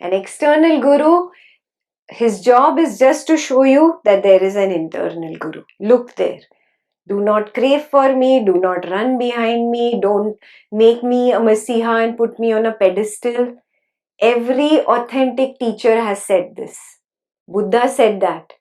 An external guru, his job is just to show you that there is an internal guru. Look there. Do not crave for me. Do not run behind me. Don't make me a masiha and put me on a pedestal. Every authentic teacher has said this. Buddha said that.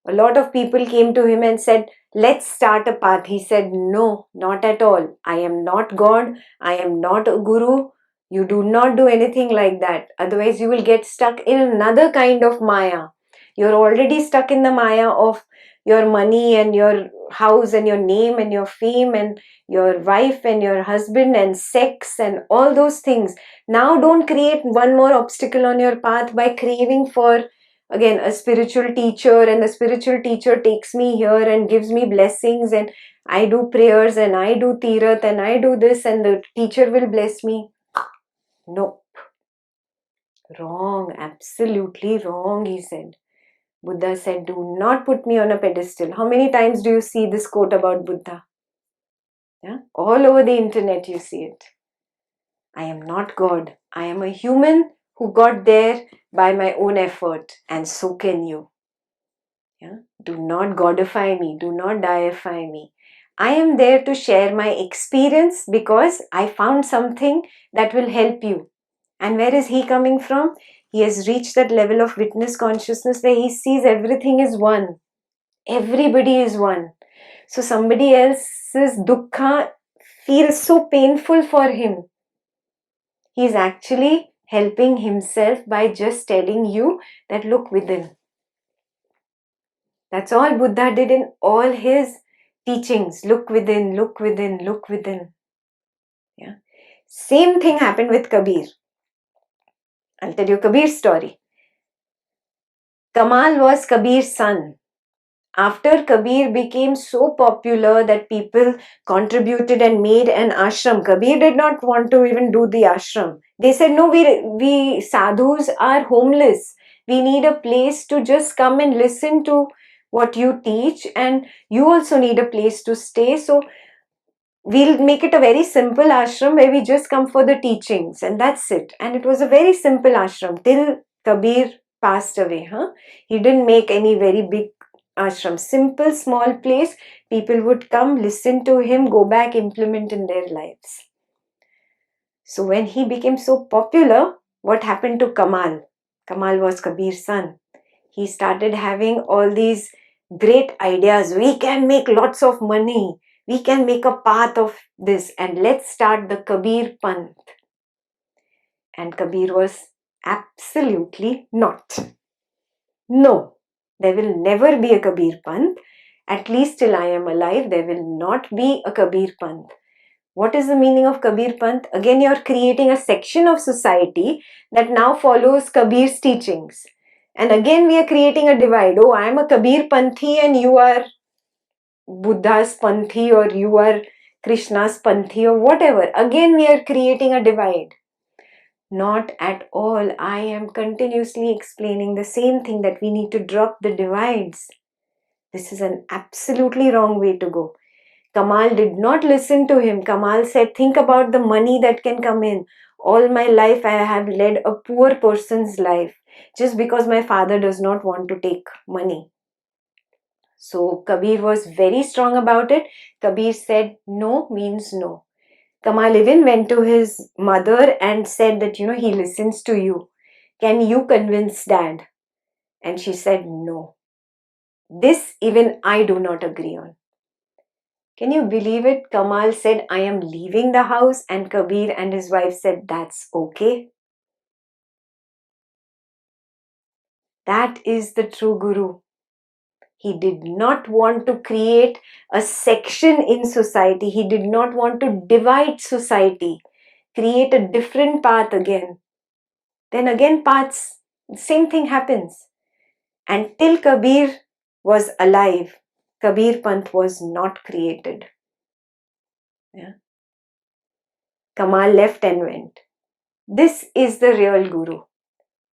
A lot of people came to him and said, let's start a path. He said, no, not at all. I am not God. I am not a guru. You do not do anything like that. Otherwise, you will get stuck in another kind of maya. You're already stuck in the maya of your money and your house and your name and your fame and your wife and your husband and sex and all those things. Now don't create one more obstacle on your path by craving for, again, a spiritual teacher, and the spiritual teacher takes me here and gives me blessings, and I do prayers and I do tirath and I do this and the teacher will bless me. Nope. Wrong. Absolutely wrong, he said. Buddha said, do not put me on a pedestal. How many times do you see this quote about Buddha? Yeah? All over the internet you see it. I am not God. I am a human who got there by my own effort, and so can you. Yeah? Do not godify me. Do not deify me. I am there to share my experience because I found something that will help you. And where is he coming from? He has reached that level of witness consciousness where he sees everything is one. Everybody is one. So somebody else's dukkha feels so painful for him. He is actually helping himself by just telling you that look within. That's all Buddha did in all his teachings. Look within, look within, look within. Yeah. Same thing happened with Kabir. I'll tell you Kabir's story. Kamal was Kabir's son. After Kabir became so popular that people contributed and made an ashram, Kabir did not want to even do the ashram. They said, no, we sadhus are homeless. We need a place to just come and listen to what you teach, and you also need a place to stay. So we'll make it a very simple ashram where we just come for the teachings, and that's it. And it was a very simple ashram till Kabir passed away. He didn't make any very big ashram. Simple, small place. People would come, listen to him, go back, implement in their lives. So when he became so popular, what happened to Kamal? Kamal was Kabir's son. He started having all these great ideas. We can make lots of money. We can make a path of this, and let's start the Kabir Panth. And Kabir was absolutely not. No, there will never be a Kabir Panth. At least till I am alive, there will not be a Kabir Panth. What is the meaning of Kabir Panth? Again, you are creating a section of society that now follows Kabir's teachings. And again, we are creating a divide. Oh, I am a Kabir Panthi and you are Buddha's Panthi, or you are Krishna's Panthi, or whatever. Again, we are creating a divide. Not at all. I am continuously explaining the same thing, that we need to drop the divides. This is an absolutely wrong way to go. Kamal did not listen to him. Kamal said, think about the money that can come in. All my life I have led a poor person's life just because my father does not want to take money. So Kabir was very strong about it. Kabir said no means no. Kamal even went to his mother and said that, he listens to you. Can you convince dad? And she said no. This even I do not agree on. Can you believe it? Kamal said, I am leaving the house, and Kabir and his wife said, that's okay. That is the true guru. He did not want to create a section in society. He did not want to divide society, create a different path again. Then again paths, same thing happens. And till Kabir was alive, Kabir Panth was not created. Yeah. Kamal left and went. This is the real guru.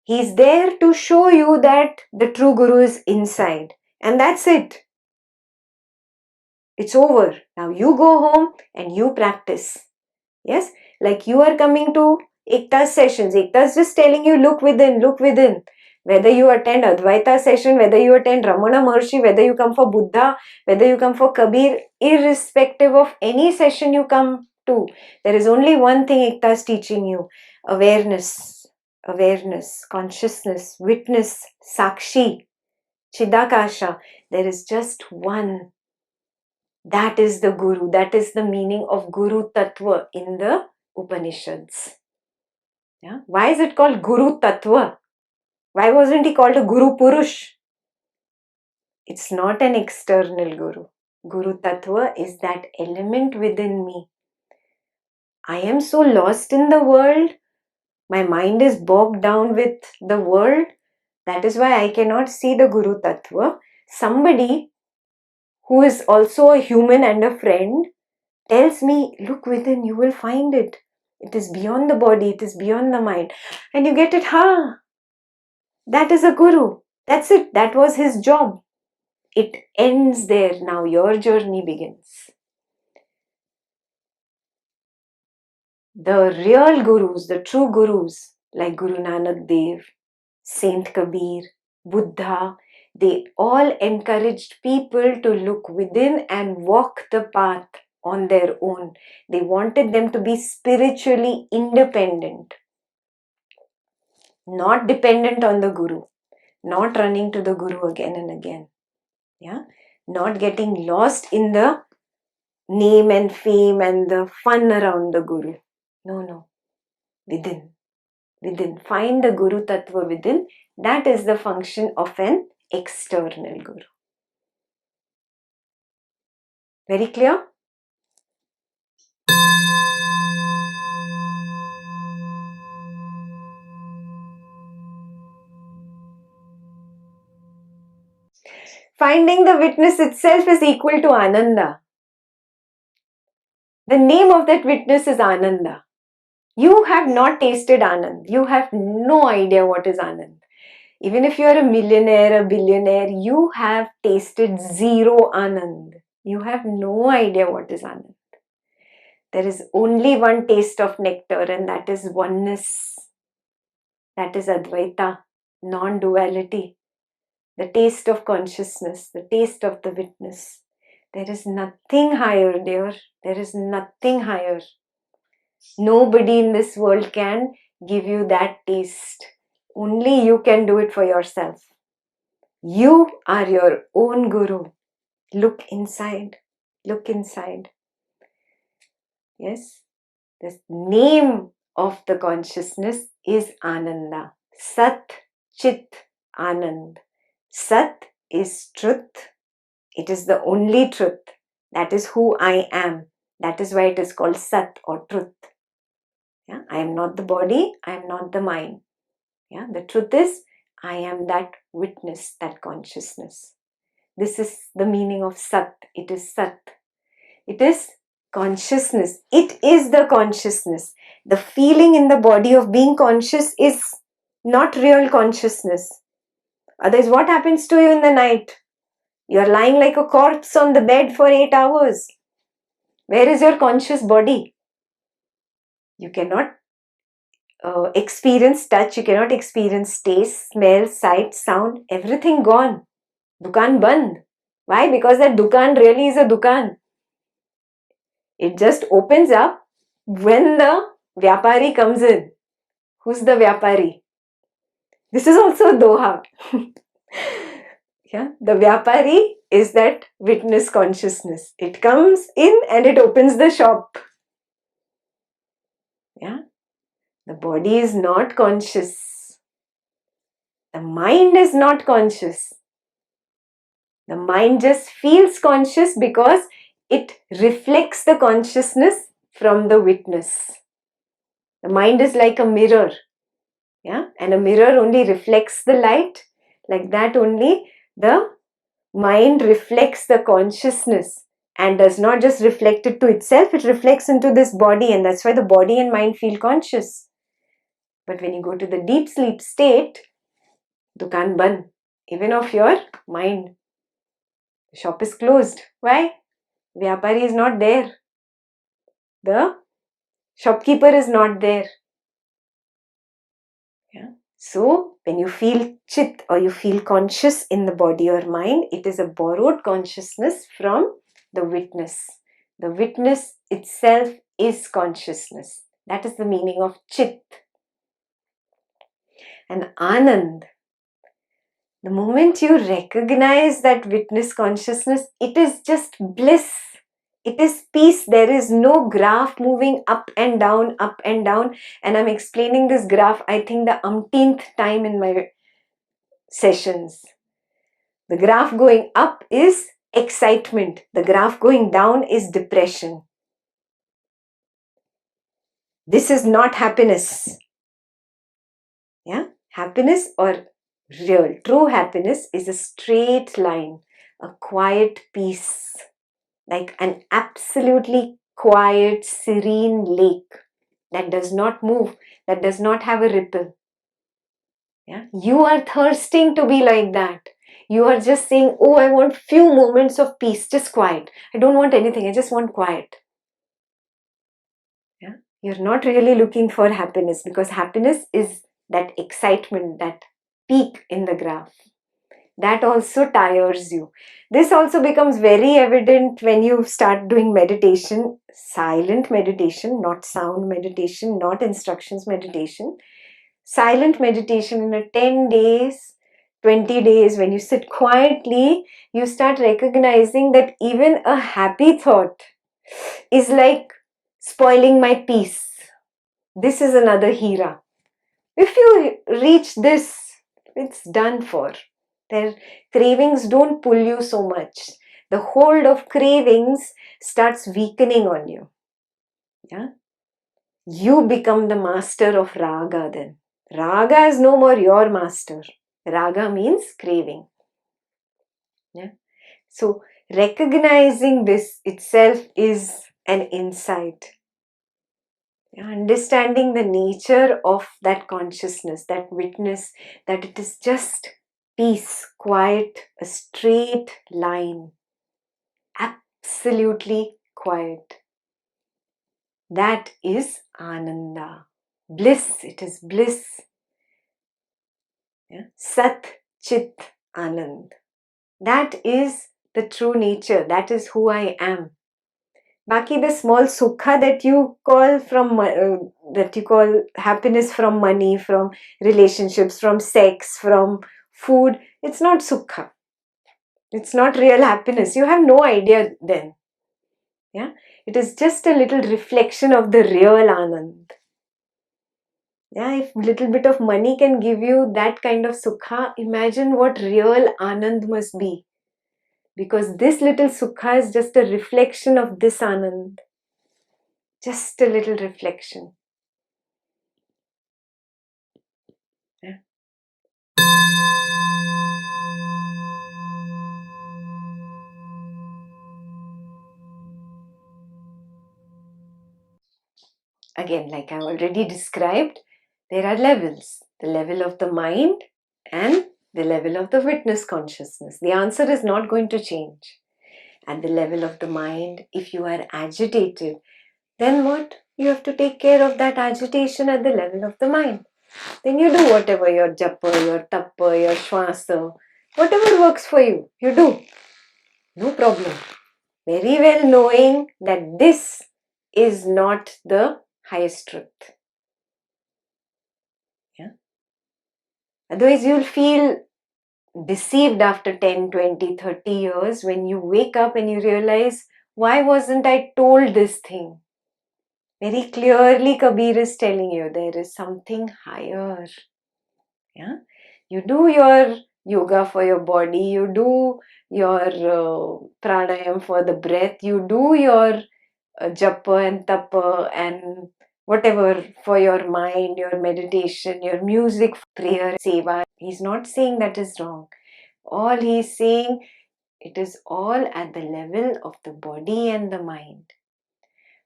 He's there to show you that the true guru is inside. And that's it. It's over. Now you go home and you practice. Yes? Like you are coming to Ekta's sessions. Ekta's just telling you, look within, look within. Whether you attend Advaita session, whether you attend Ramana Maharshi, whether you come for Buddha, whether you come for Kabir, irrespective of any session you come to, there is only one thing Ekta is teaching you: awareness, awareness, consciousness, witness, sakshi, chidakasha. There is just one. That is the Guru. That is the meaning of Guru Tattva in the Upanishads. Yeah? Why is it called Guru Tattva? Why wasn't he called a Guru Purush? It's not an external Guru. Guru Tattva is that element within me. I am so lost in the world. My mind is bogged down with the world. That is why I cannot see the Guru Tattva. Somebody who is also a human and a friend tells me, look within, you will find it. It is beyond the body, it is beyond the mind. And you get it, that is a Guru. That's it. That was his job. It ends there. Now your journey begins. The real Gurus, the true Gurus, like Guru Nanak Dev, Saint Kabir, Buddha, they all encouraged people to look within and walk the path on their own. They wanted them to be spiritually independent, not dependent on the Guru, not running to the Guru again and again. Yeah, not getting lost in the name and fame and the fun around the Guru. No. Within. Find the Guru Tattva within. That is the function of an external Guru. Very clear? Finding the witness itself is equal to Ananda. The name of that witness is Ananda. You have not tasted Anand. You have no idea what is Anand. Even if you are a millionaire, a billionaire, you have tasted zero Anand. You have no idea what is Anand. There is only one taste of nectar, and that is oneness. That is Advaita, non-duality. The taste of consciousness, the taste of the witness. There is nothing higher, dear. There is nothing higher. Nobody in this world can give you that taste. Only you can do it for yourself. You are your own Guru. Look inside. Look inside. Yes? The name of the consciousness is Ananda. Sat, Chit, Anand. Sat is truth. It is the only truth. That is who I am. That is why it is called Sat or truth. Yeah? I am not the body. I am not the mind. Yeah? The truth is, I am that witness, that consciousness. This is the meaning of Sat. It is Sat. It is consciousness. It is the consciousness. The feeling in the body of being conscious is not real consciousness. Otherwise, what happens to you in the night? You are lying like a corpse on the bed for 8 hours. Where is your conscious body? You cannot experience touch. You cannot experience taste, smell, sight, sound. Everything gone. Dukan band. Why? Because that dukan really is a dukan. It just opens up when the Vyapari comes in. Who's the Vyapari? This is also a Doha. Yeah, the Vyapari is that witness consciousness. It comes in and it opens the shop. Yeah, the body is not conscious. The mind is not conscious. The mind just feels conscious because it reflects the consciousness from the witness. The mind is like a mirror. Yeah, and a mirror only reflects the light. Like that only the mind reflects the consciousness and does not just reflect it to itself, it reflects into this body, and that's why the body and mind feel conscious. But when you go to the deep sleep state, dukan ban, even of your mind. The shop is closed. Why? Vyapari is not there. The shopkeeper is not there. So when you feel chit or you feel conscious in the body or mind, it is a borrowed consciousness from the witness. The witness itself is consciousness. That is the meaning of chit. And Anand, the moment you recognize that witness consciousness, it is just bliss. It is peace. There is no graph moving up and down, up and down. And I'm explaining this graph, I think, the umpteenth time in my sessions. The graph going up is excitement. The graph going down is depression. This is not happiness. Yeah? Happiness or real, true happiness is a straight line, a quiet peace, like an absolutely quiet, serene lake that does not move, that does not have a ripple. Yeah? You are thirsting to be like that. You are just saying, oh, I want few moments of peace, just quiet. I don't want anything, I just want quiet. Yeah? You're not really looking for happiness, because happiness is that excitement, that peak in the graph. That also tires you. This also becomes very evident when you start doing meditation, silent meditation, not sound meditation, not instructions meditation. Silent meditation in a 10 days, 20 days, when you sit quietly, you start recognizing that even a happy thought is like spoiling my peace. This is another hira. If you reach this, it's done for. Their cravings don't pull you so much. The hold of cravings starts weakening on you. Yeah? You become the master of raga then. Raga is no more your master. Raga means craving. Yeah? So recognizing this itself is an insight. Yeah? Understanding the nature of that consciousness, that witness, that it is just peace, quiet, a straight line. Absolutely quiet. That is Ananda. Bliss, it is bliss. Yeah? Sat, Chit, Anand. That is the true nature. That is who I am. Baki, the small sukha that you call happiness from money, from relationships, from sex, from food, it's not sukha. It's not real happiness. You have no idea then. Yeah, it is just a little reflection of the real Anand. Yeah, if little bit of money can give you that kind of sukha, imagine what real Anand must be. Because this little sukha is just a reflection of this Anand. Just a little reflection. Yeah. Again, like I already described, there are levels. The level of the mind and the level of the witness consciousness. The answer is not going to change. At the level of the mind, if you are agitated, then what? You have to take care of that agitation at the level of the mind. Then you do whatever, your japa, your tappa, your shwasa, whatever works for you, you do. No problem. Very well knowing that this is not the highest truth. Yeah? Otherwise, you'll feel deceived after 10, 20, 30 years when you wake up and you realize, why wasn't I told this thing? Very clearly, Kabir is telling you there is something higher. Yeah? You do your yoga for your body, you do your pranayam for the breath, you do your japa and tapa and whatever for your mind, your meditation, your music, prayer, seva. He's not saying that is wrong. All he's saying, it is all at the level of the body and the mind.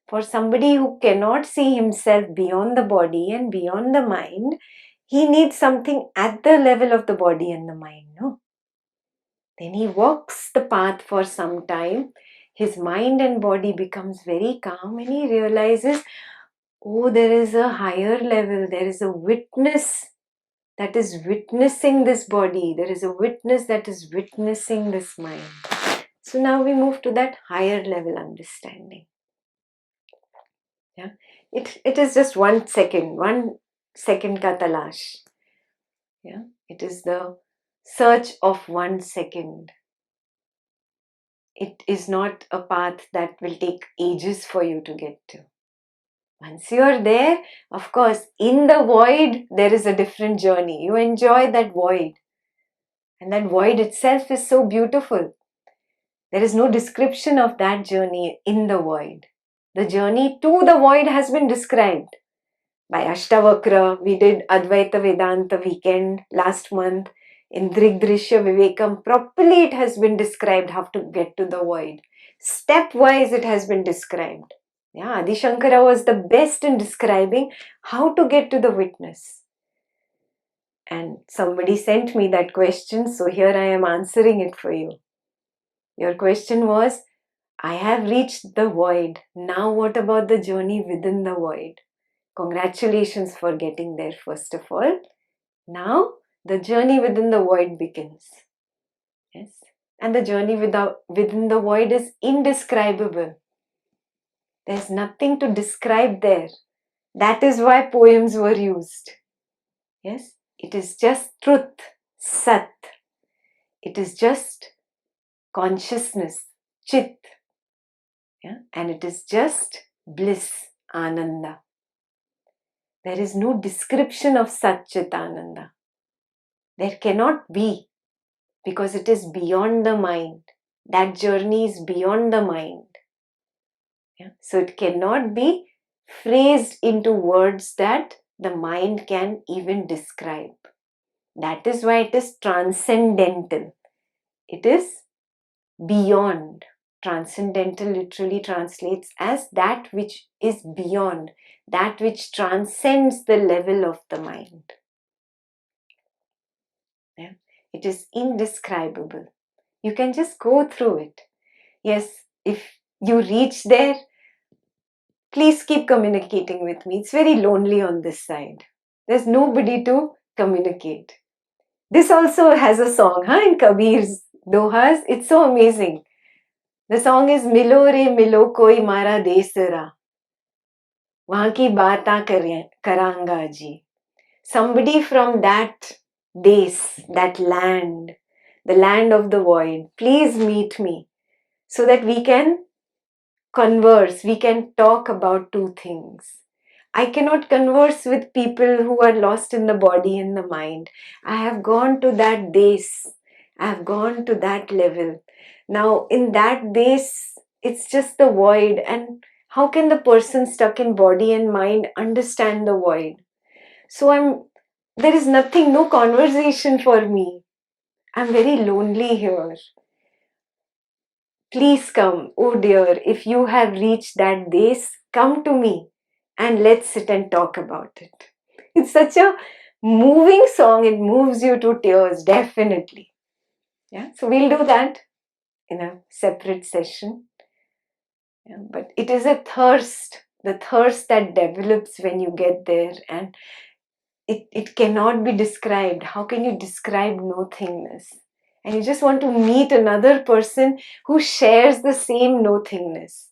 For somebody who cannot see himself beyond the body and beyond the mind, he needs something at the level of the body and the mind, no? Then he walks the path for some time. His mind and body becomes very calm and he realizes, oh, there is a higher level. There is a witness that is witnessing this body. There is a witness that is witnessing this mind. So now we move to that higher level understanding. Yeah, it is just 1 second, 1 second ka talash. Yeah, it is the search of 1 second. It is not a path that will take ages for you to get to. Once you are there, of course, in the void, there is a different journey. You enjoy that void. And that void itself is so beautiful. There is no description of that journey in the void. The journey to the void has been described by Ashtavakra. We did Advaita Vedanta weekend last month. In Drigdrishya Vivekam, properly it has been described how to get to the void. Step-wise it has been described. Yeah, Adi Shankara was the best in describing how to get to the witness. And somebody sent me that question, so here I am answering it for you. Your question was, I have reached the void. Now what about the journey within the void? Congratulations for getting there, first of all. Now the journey within the void begins. Yes. And the journey within the void is indescribable. There's nothing to describe there. That is why poems were used. Yes. It is just truth, Sat. It is just consciousness, Chit. Yeah? And it is just bliss, Ananda. There is no description of Sat Chit Ananda. There cannot be, because it is beyond the mind. That journey is beyond the mind. Yeah? So it cannot be phrased into words that the mind can even describe. That is why it is transcendental. It is beyond. Transcendental literally translates as that which is beyond, that which transcends the level of the mind. Yeah? It is indescribable. You can just go through it. Yes, if you reach there, please keep communicating with me. It's very lonely on this side. There's nobody to communicate. This also has a song, in Kabir's Dohas. It's so amazing. The song is Milo re milo koi mara desara. Wahan ki baata karanga ji. Somebody from that des, that land, the land of the void, please meet me so that we can converse, we can talk about two things. I cannot converse with people who are lost in the body and the mind. I have gone to that base. I have gone to that level. Now, in that base, it's just the void. And how can the person stuck in body and mind understand the void? So there is nothing, no conversation for me. I'm very lonely here. Please come, oh dear, if you have reached that base, come to me and let's sit and talk about it. It's such a moving song, it moves you to tears, definitely. Yeah, so we'll do that in a separate session. Yeah, but it is a thirst, the thirst that develops when you get there, and it cannot be described. How can you describe nothingness? And you just want to meet another person who shares the same nothingness.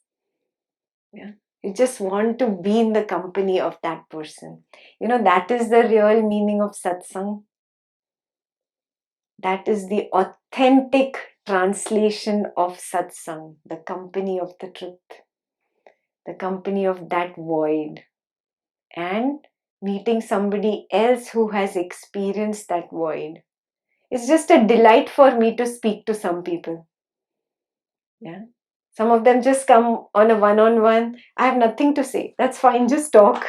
Yeah. You just want to be in the company of that person. That is the real meaning of satsang. That is the authentic translation of satsang, the company of the truth, the company of that void, and meeting somebody else who has experienced that void. It's just a delight for me to speak to some people. Yeah. Some of them just come on a one-on-one. I have nothing to say. That's fine. Just talk.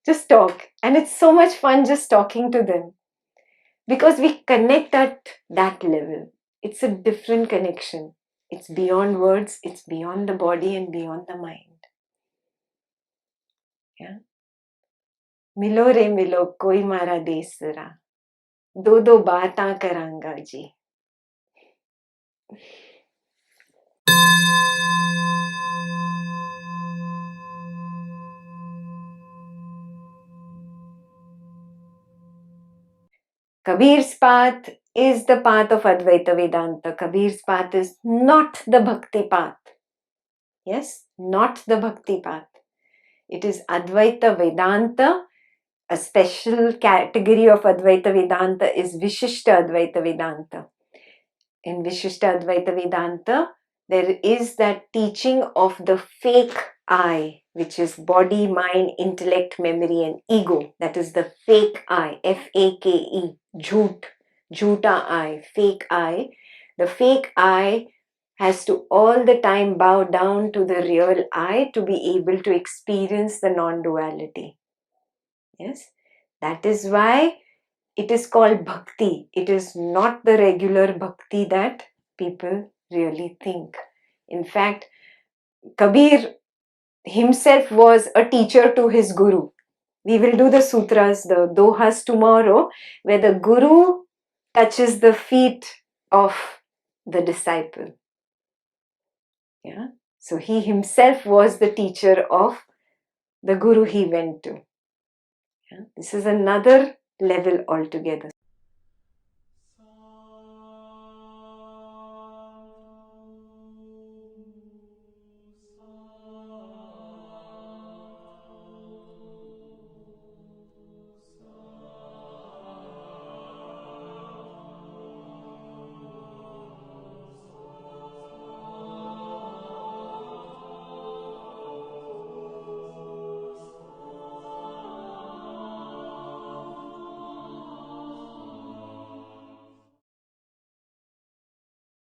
Just talk. And it's so much fun just talking to them. Because we connect at that level. It's a different connection. It's beyond words. It's beyond the body and beyond the mind. Yeah. Milo re milo koi mara desara. Do baatan karanga ji. Kabir's path is the path of Advaita Vedanta. Kabir's path is not the Bhakti path. Yes, not the Bhakti path. It is Advaita Vedanta. A special category of Advaita Vedanta is Vishishta Advaita Vedanta. In Vishishta Advaita Vedanta, there is that teaching of the fake I, which is body, mind, intellect, memory, and ego. That is the fake I, F-A-K-E, jhoot, jhoota I, fake I. The fake I has to all the time bow down to the real I to be able to experience the non-duality. Yes, that is why it is called bhakti. It is not the regular bhakti that people really think. In fact, Kabir himself was a teacher to his guru. We will do the sutras, the dohas tomorrow, where the guru touches the feet of the disciple. Yeah. So he himself was the teacher of the guru he went to. Yeah. This is another level altogether.